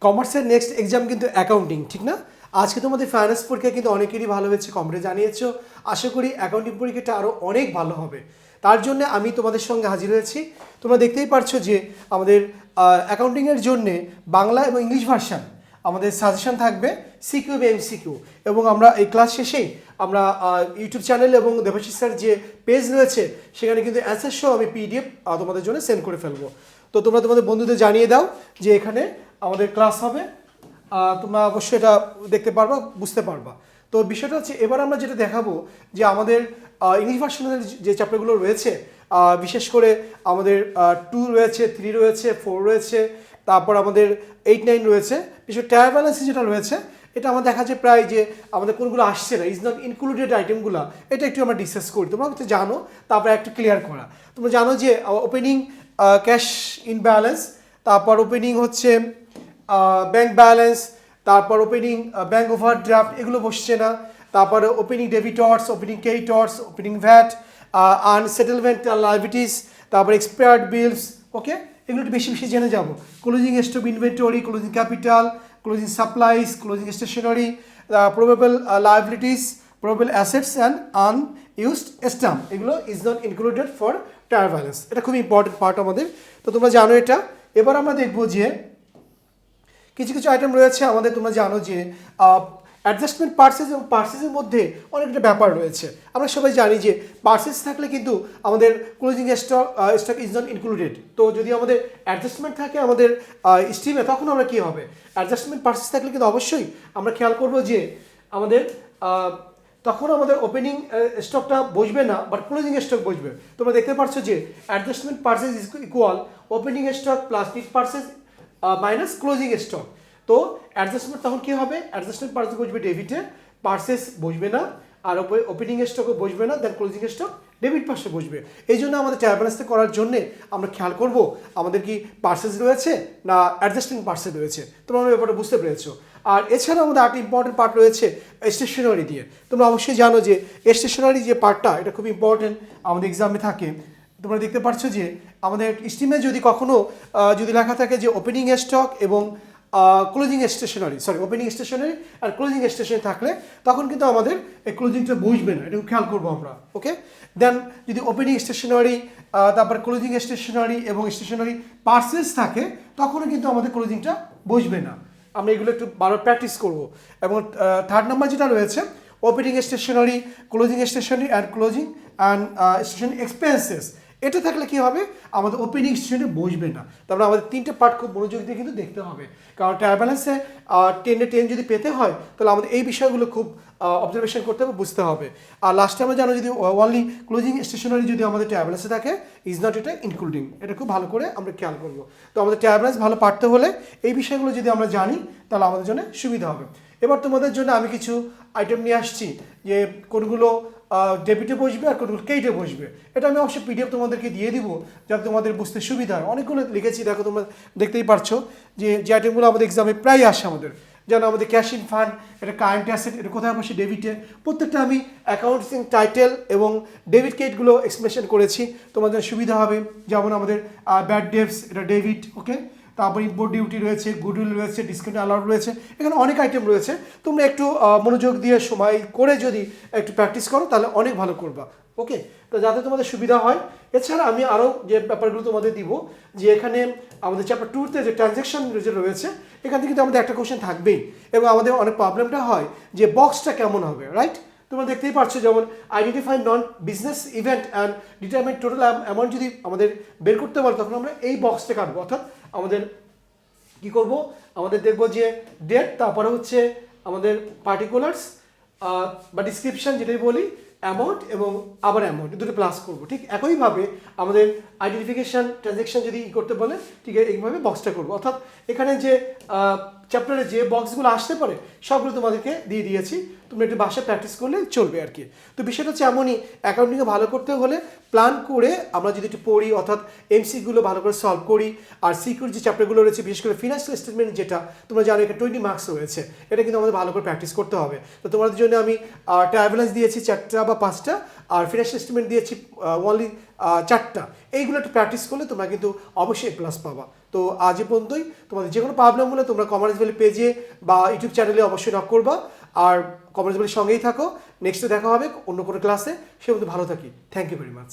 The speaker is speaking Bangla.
কমার্সের নেক্সট এক্সাম কিন্তু অ্যাকাউন্টিং, ঠিক না? আজকে তোমাদের ফাইন্যান্স পরীক্ষা কিন্তু অনেকেরই ভালো হয়েছে, কমেন্টে জানিয়েছো। আশা করি অ্যাকাউন্টিং পরীক্ষাটা আরও অনেক ভালো হবে। তার জন্য আমি তোমাদের সঙ্গে হাজির হয়েছি। তোমরা দেখতেই পারছো যে আমাদের অ্যাকাউন্টিংয়ের জন্যে বাংলা এবং ইংলিশ ভার্সান আমাদের সাজেশন থাকবে, সিকিউ এবং এমসিকিউ। এবং আমরা এই ক্লাস শেষেই আমরা ইউটিউব চ্যানেল এবং দেবাশিস স্যার যে পেজ রয়েছে সেখানে কিন্তু অ্যান্সার সহ আমি পিডিএফ তোমাদের জন্য সেন্ড করে ফেলবো। তো তোমরা তোমাদের বন্ধুদের জানিয়ে দাও যে এখানে আমাদের ক্লাস হবে, তোমরা অবশ্যই এটা দেখতে পারবা, বুঝতে পারবা। তো বিষয়টা হচ্ছে এবার আমরা যেটা দেখাবো যে আমাদের ইংলিশ ভার্সনের যে চ্যাপ্টারগুলো রয়েছে, বিশেষ করে আমাদের 2 রয়েছে, 3 রয়েছে, 4 রয়েছে, তারপর আমাদের 8, 9 রয়েছে। বিশেষ ট্রায়াল ব্যালেন্সে যেটা রয়েছে এটা আমার দেখা যায় প্রায় যে আমাদের কোনগুলো আসছে না, ইজ নট ইনক্লুডেড আইটেমগুলো, এটা একটু আমরা ডিসকাস করি। তোমরা হচ্ছে জানো, তারপরে একটু ক্লিয়ার করা। তোমরা জানো যে ওপেনিং ক্যাশ ইন ব্যালেন্স, তারপর ওপেনিং হচ্ছে ব্যাংক ব্যালেন্স, তারপর ওপেনিং ব্যাংক ওভারড্রাফট, এগুলো বসছে না। তারপরে opening debtors, opening creditors, opening VAT, unsettlement liabilities, তারপর এক্সপায়ার্ড বিলস, ওকে, এগুলো একটু বেশি বেশি জেনে যাবো। Closing stock inventory, closing capital, closing supplies, closing stationery, probable liabilities, probable assets and unused stamp, এগুলো is not included for trial balance. এটা খুবই ইম্পর্টেন্ট পার্ট আমাদের। তো তোমরা জানো এটা। এবার আমরা দেখবো যে কিছু কিছু আইটেম রয়েছে আমাদের। তোমরা জানো যে অ্যাডজাস্টমেন্ট পার্সেস এবং পার্সেসের মধ্যে অনেকটা ব্যাপার রয়েছে। আমরা সবাই জানি যে পার্সেস থাকলে কিন্তু আমাদের closing stock is not included. তো যদি আমাদের অ্যাডজাস্টমেন্ট থাকে আমাদের স্ট্রিমে, তখন আমরা কী হবে, অ্যাডজাস্টমেন্ট পার্সেস থাকলে কিন্তু অবশ্যই আমরা খেয়াল করবো যে আমাদের তখন আমাদের ওপেনিং স্টকটা বসবে না, বাট ক্লোজিং স্টক বসবে। তোমরা দেখতে পাচ্ছ যে adjustment purchase is equal opening stock plus net purchase minus closing stock. তো অ্যাডজাস্টমেন্ট তখন কী হবে, অ্যাডজাস্টমেন্ট পার্সেস বসবে ডেবিটে, পার্সেস বসবে না, আর ওপেনিং স্টকও বসবে না, দেন ক্লোজিং স্টক ডেবিট পাশে বসবে। এই জন্য আমাদের ট্রায়াল ব্যালেন্সটা করার জন্য আমরা খেয়াল করব আমাদের কি পার্সেস রয়েছে না অ্যাডজাস্টিং পার্সেস রয়েছে। তোমরা ব্যাপারটা বুঝতে পেরেছো। আর এছাড়াও আমাদের আরেকটি ইম্পর্টেন্ট পার্ট রয়েছে স্টেশনারি দিয়ে। তোমরা অবশ্যই জানো যে স্টেশনারি যে পার্টটা, এটা খুব ইম্পর্টেন্ট আমাদের এক্সামে থাকে। তোমরা দেখতে পাচ্ছ যে আমাদের স্টিমে যদি কখনো যদি লেখা থাকে যে ওপেনিং স্টক এবং ক্লোজিং স্টেশনারি, ওপেনিং স্টেশনারি আর ক্লোজিং স্টেশনারি থাকলে তখন কিন্তু আমাদের এই ক্লোজিংটা বসবে না, এটা খেয়াল করবো আমরা, ওকে। দেন যদি ওপেনিং স্টেশনারি, তারপর ক্লোজিং স্টেশনারি এবং স্টেশনারি পার্সেস থাকে, তখনও কিন্তু আমাদের ক্লোজিংটা বসবে না। আমরা এগুলো একটু বারবার প্র্যাকটিস করবো। এবং থার্ড নাম্বার যেটা রয়েছে opening stationery, closing stationery and closing and stationery expenses, এটা থাকলে কী হবে, আমাদের ওপেনিং স্টেশনে বসবে না। তারপরে আমাদের 3টে পার্ট খুব মনোযোগ দিয়ে কিন্তু দেখতে হবে, কারণ ট্রায়াল ব্যালেন্সে 10-10 যদি পেতে হয় তাহলে আমাদের এই বিষয়গুলো খুব অবজারভেশন করতে হবে, বুঝতে হবে। আর লাস্টে আমরা জানো যদি অনলি ক্লোজিং স্টেশনারি যদি আমাদের ট্রায়াল ব্যালেন্সে থাকে, ইজ নট এটা ইনক্লুডিং, এটা খুব ভালো করে আমরা খেয়াল করবো। তো আমাদের ট্রায়াল ব্যালেন্স ভালো পারতে হলে এই বিষয়গুলো যদি আমরা জানি তাহলে আমাদের জন্য সুবিধা হবে। এবার তোমাদের জন্য আমি কিছু আইটেম নিয়ে আসছি যে কোনগুলো ডেবিটে বসবে আর কোনগুলো ক্রেডিটে বসবে। এটা আমি অবশ্যই পিডিএফ তোমাদেরকে দিয়ে দিব যাতে তোমাদের বুঝতে সুবিধা হয়। অনেকগুলো লিখেছি, দেখো তোমরা দেখতেই পারছো যে যে আইটেমগুলো আমাদের এক্সামে প্রায় আসে আমাদের। যেন আমাদের ক্যাশ ইন ফান্ড, এটা কারেন্ট অ্যাসেট, এটা কোথায় বসে ডেবিটে, প্রত্যেকটা আমি অ্যাকাউন্টিং টাইটেল এবং ডেবিট ক্রেডিটগুলো এক্সপ্লেনেশন করেছি, তোমাদের সুবিধা হবে। যেমন আমাদের ব্যাড ডেটস, এটা ডেবিট, ওকে। তারপর ইম্পোর্ট ডিউটি রয়েছে, গুডউইল রয়েছে, ডিসকাউন্ট অ্যালাউড রয়েছে, এখানে অনেক আইটেম রয়েছে। তোমরা একটু মনোযোগ দিয়ে সময় করে যদি একটু প্র্যাকটিস করো তাহলে অনেক ভালো করবা, ওকে। তো যাতে তোমাদের সুবিধা হয়। এছাড়া আমি আরও যে ব্যাপারগুলো তোমাদের দিব যে এখানে আমাদের চ্যাপ্টার 2-তে যে ট্রানজ্যাকশন যে রয়েছে, এখান থেকে কিন্তু আমাদের একটা কোশ্চেন থাকবেই। এবং আমাদের অনেক প্রবলেমটা হয় যে বক্সটা কেমন হবে, রাইট? তোমরা দেখতেই পাচ্ছ যেমন identify non business event and determine total amount যদি আমাদের বের করতে পারো, তখন আমরা এই বক্সটা কাটবো। অর্থাৎ আমাদের কি করব, আমাদের দেখব যে ডেট, তারপরে হচ্ছে আমাদের পার্টিকুলার্স বা ডিসক্রিপশন যেটাই বলি, অ্যামাউন্ট এবং আবার অ্যামাউন্ট, দুটো প্লাস করবো। ঠিক একইভাবে আমাদের আইডেন্টিফিকেশান ট্রানজ্যাকশন যদি করতে বলে, ঠিক এইভাবে বক্সটা করবো। অর্থাৎ এখানে যে চ্যাপ্টারে যে বক্সগুলো আসতে পারে সবগুলো তোমাদেরকে দিয়ে দিয়েছি, তোমরা একটু বাসায় প্র্যাকটিস করলে চলবে আর কি। তো বিষয়টা হচ্ছে এমনই, অ্যাকাউন্টিংয়ে ভালো করতে হলে প্ল্যান করে আমরা যদি একটু পড়ি, অর্থাৎ এমসিগুলো ভালো করে সলভ করি, আর সিকিউর যে চ্যাপ্টারগুলো রয়েছে বিশেষ করে ফিনান্সিয়াল স্টেটমেন্ট, যেটা তোমরা জানো এটা 20 মার্কস রয়েছে, এটা কিন্তু আমাদের ভালো করে প্র্যাকটিস করতে হবে। তো তোমাদের জন্য আমি ট্রায়াল ব্যালেন্স দিয়েছি 4টা বা 5টা, আর ফিনান্সিয়াল স্টেটমেন্ট দিয়েছি অনলি 4টা, এইগুলো একটু প্র্যাকটিস করলে তোমরা কিন্তু অবশ্যই প্লাস পাবা। তো আজ এ পর্যন্তই। তোমাদের যে কোনো প্রবলেম হলে তোমরা কমার্স ভ্যালি পেজে বা ইউটিউব চ্যানেলে অবশ্যই নক করবা। আর কমার্স ভ্যালির সঙ্গেই থাকো। নেক্সটে দেখা হবে অন্য কোনো ক্লাসে। সে মধ্যে ভালো থাকি। Thank you very much.